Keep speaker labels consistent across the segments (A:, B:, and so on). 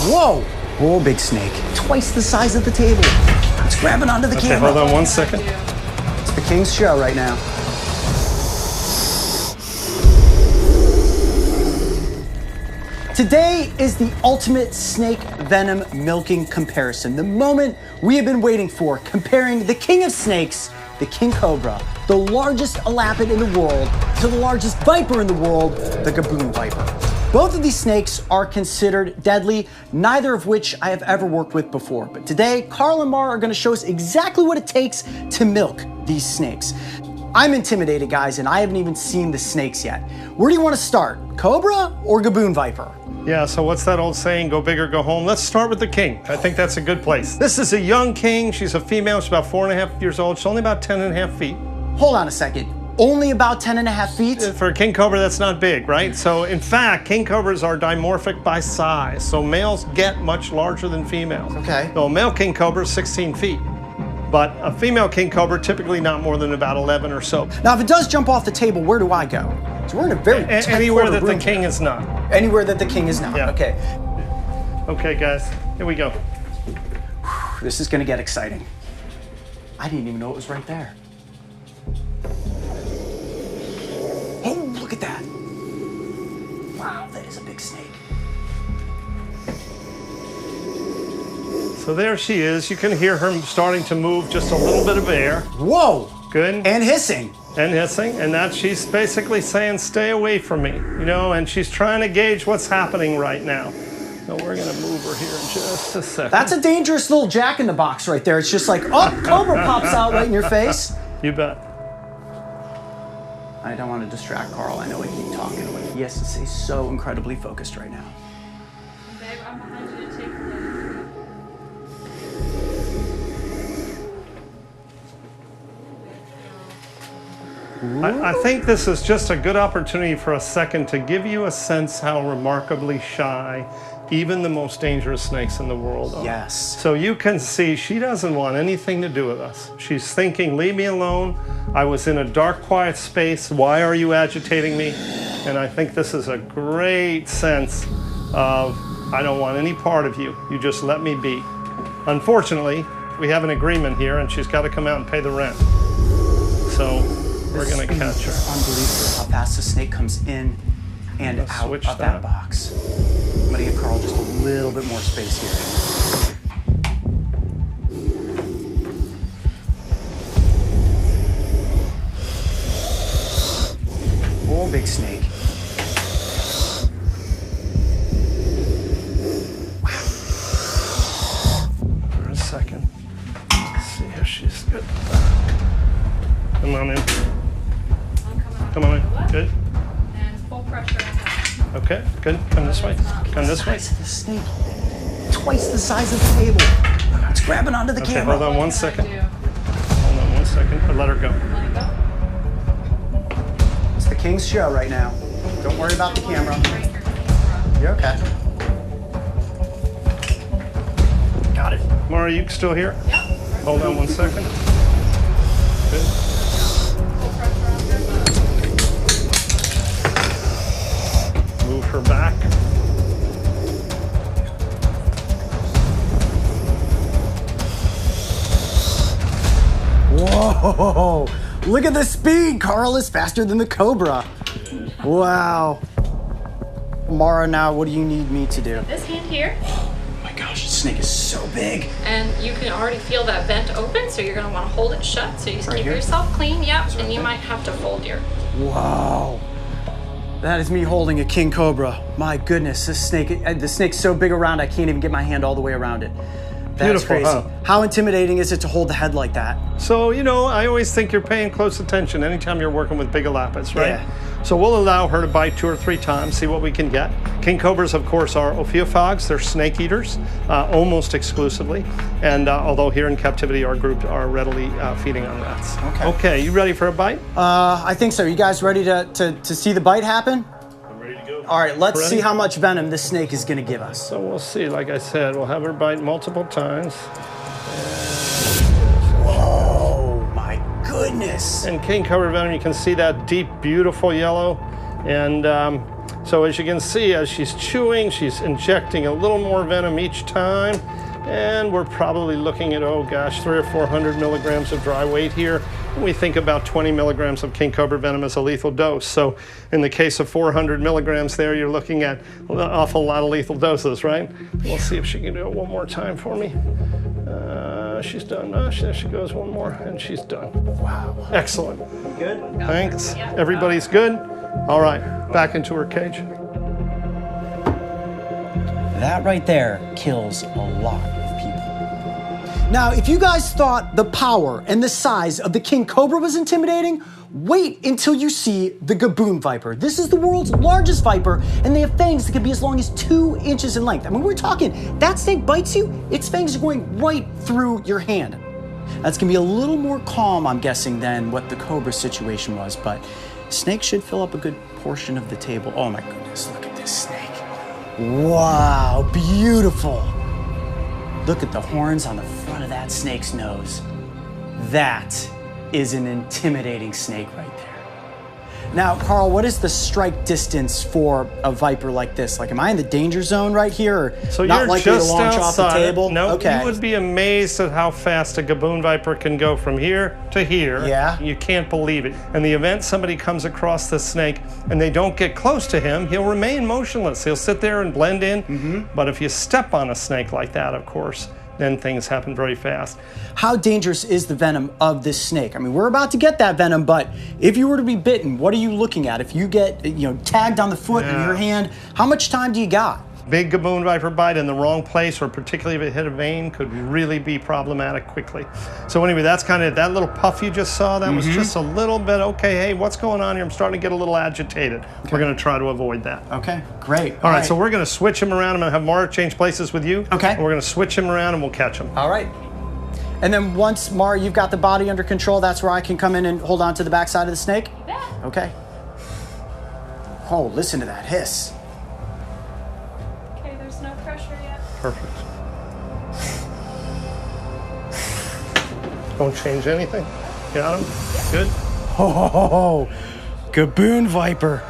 A: Whoa! Oh, big snake. Twice the size of the table. It's grabbing onto the camera.
B: Hold on 1 second.
A: It's the king's show right now. Today is the ultimate snake venom milking comparison. The moment we have been waiting for, comparing the king of snakes, the king cobra, the largest elapid in the world, to the largest viper in the world, the gaboon viper. Both of these snakes are considered deadly, neither of which I have ever worked with before. But today, Carl and Mara are gonna show us exactly what it takes to milk these snakes. I'm intimidated, guys, and I haven't even seen the snakes yet. Where do you want to start? Cobra or gaboon viper?
B: Yeah, so what's that old saying, go big or go home? Let's start with the king. I think that's a good place. This is a young king. She's a female. She's about 4.5 years old. She's only about 10.5 feet.
A: Hold on a second. Only about 10.5 feet?
B: For a king cobra, that's not big, right? So in fact, king cobras are dimorphic by size. So males get much larger than females.
A: Okay.
B: So a male king cobra is 16 feet. But a female king cobra, typically not more than about 11 or so.
A: Now, if it does jump off the table, where do I go? So we're in a very tight
B: anywhere that
A: room
B: the king is not.
A: Anywhere that the king is not,
B: Yeah.
A: Okay.
B: Okay, guys, here we go.
A: This is gonna get exciting. I didn't even know it was right there. Oh, look at that. Wow, that is a big snake.
B: So there she is. You can hear her starting to move just a little bit of air.
A: Whoa.
B: Good.
A: And hissing.
B: And hissing, and that she's basically saying, stay away from me, you know, and she's trying to gauge what's happening right now. So we're gonna move her here in just a second.
A: That's a dangerous little jack-in-the-box right there. It's just like, oh, cobra pops out right in your face.
B: You bet.
A: I don't want to distract Carl. I know I keep talking, but he has to stay so incredibly focused right now.
C: Babe, I'm behind you to take her.
B: I think this is just a good opportunity for a second to give you a sense how remarkably shy even the most dangerous snakes in the world are.
A: Yes.
B: So you can see she doesn't want anything to do with us. She's thinking, leave me alone. I was in a dark, quiet space. Why are you agitating me? And I think this is a great sense of, I don't want any part of you. You just let me be. Unfortunately, we have an agreement here and she's got to come out and pay the rent. So we're going to catch her.
A: Unbelievable how fast the snake comes in and
B: Let's
A: out
B: switch
A: of that box. I'm going to give Carl just a little bit more space here. Oh, big snake.
B: For a second. Let's see if she's good. Come on in. Come on in. Good.
C: And full pressure on that.
B: Okay, good. Come this way. Come this way.
A: The size of the snake. Twice the size of the table. It's grabbing onto the
B: Okay,
A: camera.
B: hold on 1 second. Hold on 1 second. Or let her go.
C: Let it go.
A: It's the king's show right now. Don't worry about the camera.
C: Right here.
A: You're okay. Got it.
B: Mara, you still here?
C: Yeah.
B: Hold on 1 second. Good.
C: Full pressure on her.
B: Move her back.
A: Whoa! Look at the speed! Carl is faster than the Cobra. Wow. Mara, now what do you need me to do?
C: This hand here,
A: Oh my gosh, the snake is so big.
C: and you can already feel that vent open, so you're gonna want to hold it shut. So you just
A: Right
C: keep
A: here?
C: yourself clean, yep, and you might have to fold your.
A: Wow. That is me holding a king cobra. My goodness, the snake's so big around I can't even get my hand all the way around it. That's
B: Beautiful,
A: crazy.
B: huh?
A: How intimidating is it to hold the head like that?
B: So, you know, I always think you're paying close attention anytime you're working with big elapids, right?
A: Yeah.
B: So we'll allow her to bite 2 or 3 times, see what we can get. King cobras, of course, are ophiophagi. They're snake eaters, almost exclusively. And although here in captivity, our group are readily feeding on rats.
A: Okay.
B: Okay, you ready for a bite?
A: I think so. You guys ready to see the bite happen?
B: I'm ready to go.
A: All right, let's
B: Ready?
A: see how much venom this snake is gonna give us.
B: So we'll see. Like I said, we'll have her bite multiple times.
A: Oh my goodness.
B: And king cobra venom, you can see that deep, beautiful yellow. And So as you can see, as she's chewing, she's injecting a little more venom each time. And we're probably looking at, oh gosh, 300 or 400 milligrams of dry weight here. We think about 20 milligrams of king cobra venom as a lethal dose. So in the case of 400 milligrams there, you're looking at an awful lot of lethal doses, right? We'll see if she can do it one more time for me. She's done. There she goes, one more, and she's done.
A: Wow.
B: Excellent.
A: You good?
B: Thanks. Everybody's good? All right, back into her cage.
A: That right there kills a lot of people. Now, if you guys thought the power and the size of the king cobra was intimidating, wait until you see the gaboon viper. This is the world's largest viper, and they have fangs that can be as long as 2 inches in length. I mean, we're talking, that snake bites you, its fangs are going right through your hand. That's gonna be a little more calm, I'm guessing, than what the cobra situation was, but snakes should fill up a good portion of the table. Oh my goodness, look at this snake. Wow, beautiful. Look at the horns on the front of that snake's nose. That is an intimidating snake right there. Now, Carl, what is the strike distance for a viper like this? Like, am I in the danger zone right here, or
B: so
A: not
B: you're
A: likely
B: just
A: to launch off the table?
B: No,
A: okay.
B: You would be amazed at how fast a gaboon viper can go from here to here.
A: Yeah.
B: You can't believe it. In the event somebody comes across this snake and they don't get close to him, he'll remain motionless. He'll sit there and blend in. But if you step on a snake like that, of course, then things happen very fast.
A: How dangerous is the venom of this snake? I mean, we're about to get that venom, but if you were to be bitten, what are you looking at? If you get, tagged on the foot in your hand, how much time do you got?
B: Big gaboon viper bite in the wrong place, or particularly if it hit a vein, could really be problematic quickly. So anyway, that's kind of, that little puff you just saw, that was just a little bit, okay, hey, what's going on here? I'm starting to get a little agitated. Okay. We're gonna try to avoid that.
A: Okay, great.
B: All right, so we're gonna switch him around. I'm gonna have Mara change places with you.
A: Okay.
B: And we're gonna switch him around and we'll catch him.
A: All right. And then once, Mara, you've got the body under control, that's where I can come in and hold on to the backside of the snake?
C: Yeah.
A: Okay. Oh, listen to that hiss.
C: Okay, there's no pressure yet.
B: Perfect. Don't change anything. Got him? Good?
A: Oh, gaboon viper.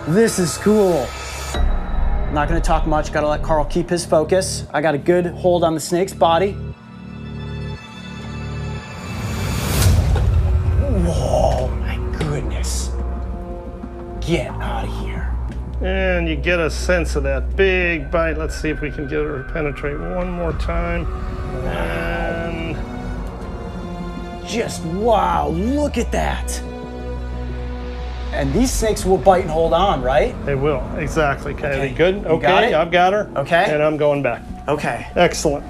A: This is cool. I'm not gonna talk much, gotta let Carl keep his focus. I got a good hold on the snake's body. Whoa, my goodness. Get out of here.
B: And you get a sense of that big bite. Let's see if we can get her to penetrate one more time. And
A: just wow, look at that. And these snakes will bite and hold on, right?
B: they will, exactly. Okay,
A: Okay.
B: good?
A: You
B: Okay,
A: got it?
B: I've got her.
A: Okay.
B: And I'm going back.
A: Okay.
B: Excellent.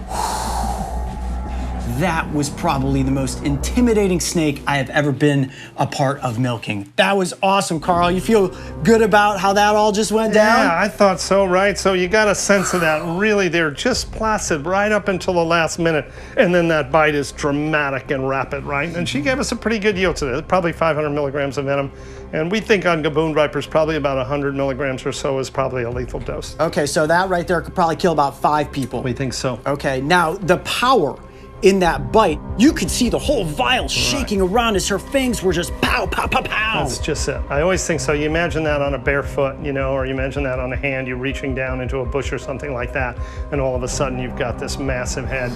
A: That was probably the most intimidating snake I have ever been a part of milking. That was awesome, Carl. You feel good about how that all just went down?
B: Yeah, I thought so, right? So you got a sense of that. Really, they're just placid right up until the last minute. And then that bite is dramatic and rapid, right? And she gave us a pretty good yield today, probably 500 milligrams of venom. And we think on gaboon vipers, probably about 100 milligrams or so is probably a lethal dose.
A: Okay, so that right there could probably kill about 5 people.
B: We think so.
A: Okay, now the power in that bite, you could see the whole vial shaking around as her fangs were just pow, pow, pow, pow.
B: That's just it. I always think so. You imagine that on a bare foot, or you imagine that on a hand, you're reaching down into a bush or something like that, and all of a sudden you've got this massive head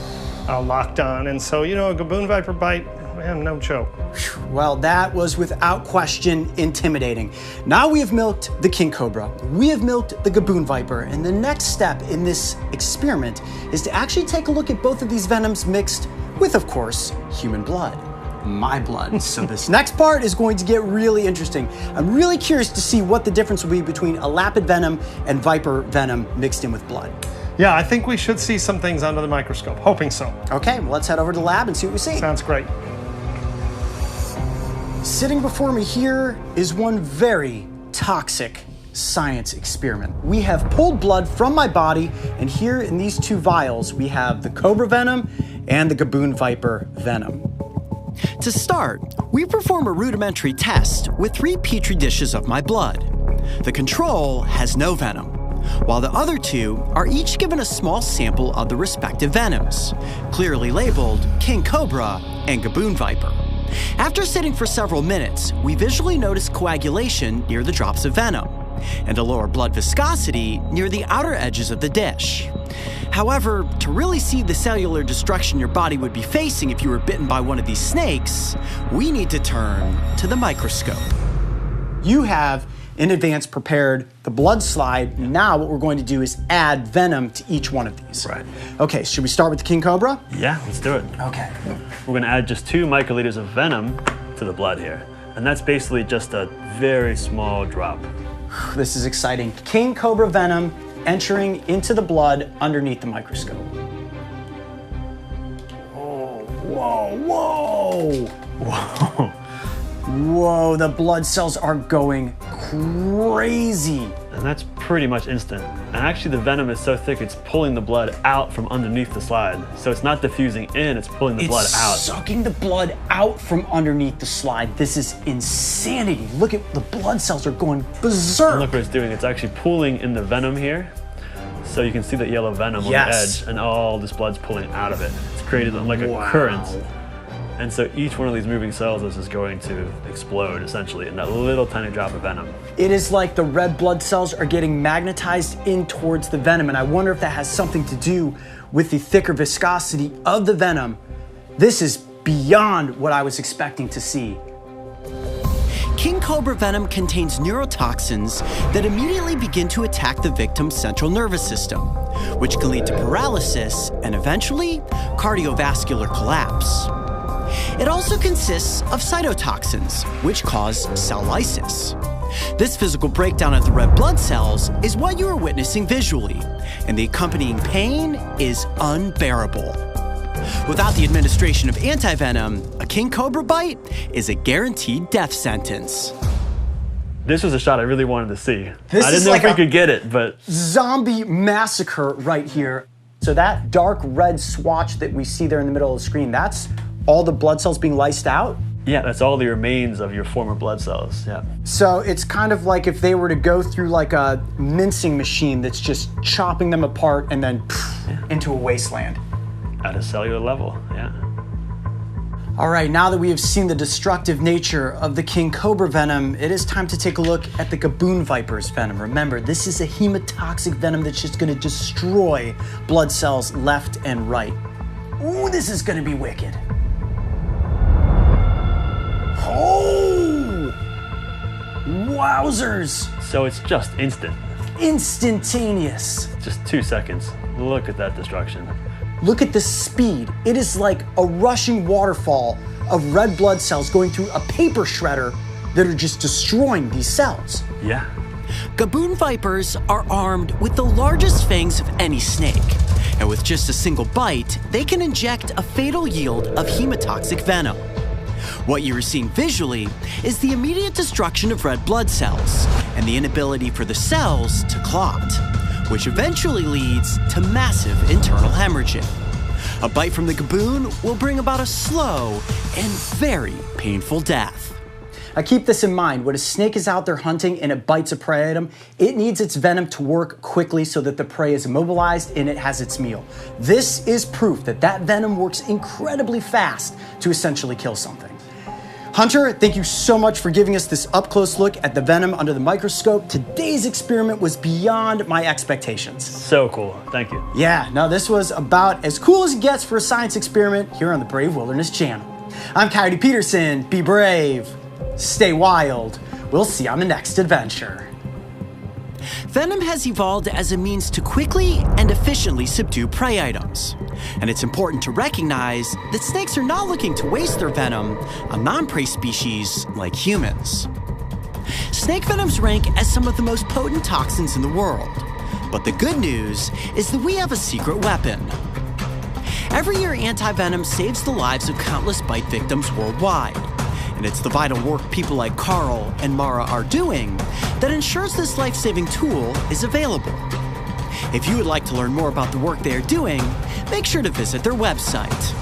B: locked on. And so, a gaboon viper bite, man, no joke.
A: Well, that was without question intimidating. Now we have milked the king cobra, we have milked the gaboon viper, and the next step in this experiment is to actually take a look at both of these venoms mixed with, of course, human blood. My blood. So this next part is going to get really interesting. I'm really curious to see what the difference will be between a lapid venom and viper venom mixed in with blood.
B: Yeah, I think we should see some things under the microscope. Hoping so.
A: Okay, well, let's head over to the lab and see what we see.
B: Sounds great.
A: Sitting before me here is one very toxic science experiment. We have pulled blood from my body, and here in these 2 vials, we have the cobra venom and the gaboon viper venom. To start, we perform a rudimentary test with 3 petri dishes of my blood. The control has no venom, while the other 2 are each given a small sample of the respective venoms, clearly labeled king cobra and gaboon viper. After sitting for several minutes, we visually notice coagulation near the drops of venom. and a lower blood viscosity near the outer edges of the dish. However, to really see the cellular destruction your body would be facing if you were bitten by one of these snakes, we need to turn to the microscope. You have in advance prepared the blood slide. Now what we're going to do is add venom to each one of these.
D: Right.
A: Okay, should we start with the king cobra?
D: Yeah, let's do it.
A: Okay.
D: We're gonna add just 2 microliters of venom to the blood here. And that's basically just a very small drop.
A: This is exciting. King cobra venom entering into the blood underneath the microscope. Oh, whoa, whoa.
D: Whoa.
A: Whoa, the blood cells are going crazy.
D: And that's pretty much instant. And actually the venom is so thick it's pulling the blood out from underneath the slide. So it's not diffusing in, it's pulling the blood out.
A: It's sucking the blood out from underneath the slide. This is insanity. Look at the blood cells are going berserk.
D: And look what it's doing, it's actually pulling in the venom here. So you can see that yellow venom on the edge and all this blood's pulling out of it. It's created like a current. And so each one of these moving cells is just going to explode essentially in that little tiny drop of venom.
A: It is like the red blood cells are getting magnetized in towards the venom, and I wonder if that has something to do with the thicker viscosity of the venom. This is beyond what I was expecting to see. King cobra venom contains neurotoxins that immediately begin to attack the victim's central nervous system, which can lead to paralysis and eventually cardiovascular collapse. It also consists of cytotoxins, which cause cell lysis. This physical breakdown of the red blood cells is what you are witnessing visually, and the accompanying pain is unbearable. Without the administration of antivenom, a king cobra bite is a guaranteed death sentence.
D: This was a shot I really wanted to see.
A: This
D: I didn't
A: is
D: know
A: like
D: if we could get it, but...
A: Zombie massacre right here. So that dark red swatch that we see there in the middle of the screen, that's all the blood cells being lysed out?
D: Yeah, that's all the remains of your former blood cells, yeah.
A: So it's kind of like if they were to go through like a mincing machine that's just chopping them apart and then into a wasteland.
D: At a cellular level, yeah.
A: All right, now that we have seen the destructive nature of the king cobra venom, it is time to take a look at the gaboon viper's venom. Remember, this is a hemotoxic venom that's just gonna destroy blood cells left and right. Ooh, this is gonna be wicked. Oh! Wowzers!
D: So it's just instant.
A: Instantaneous.
D: Just 2 seconds. Look at that destruction.
A: Look at the speed. It is like a rushing waterfall of red blood cells going through a paper shredder that are just destroying these cells.
D: Yeah.
A: Gaboon vipers are armed with the largest fangs of any snake. And with just a single bite, they can inject a fatal yield of hemotoxic venom. What you are seeing visually is the immediate destruction of red blood cells and the inability for the cells to clot, which eventually leads to massive internal hemorrhaging. A bite from the gaboon will bring about a slow and very painful death. Now keep this in mind, when a snake is out there hunting and it bites a prey item, it needs its venom to work quickly so that the prey is immobilized and it has its meal. This is proof that that venom works incredibly fast to essentially kill something. Hunter, thank you so much for giving us this up-close look at the venom under the microscope. Today's experiment was beyond my expectations.
D: So cool, thank you.
A: Yeah, no, this was about as cool as it gets for a science experiment here on the Brave Wilderness channel. I'm Coyote Peterson, be brave, stay wild. We'll see you on the next adventure. Venom has evolved as a means to quickly and efficiently subdue prey items. And it's important to recognize that snakes are not looking to waste their venom on non-prey species like humans. Snake venoms rank as some of the most potent toxins in the world. But the good news is that we have a secret weapon. Every year, anti-venom saves the lives of countless bite victims worldwide. And it's the vital work people like Carl and Mara are doing that ensures this life-saving tool is available. If you would like to learn more about the work they are doing, make sure to visit their website.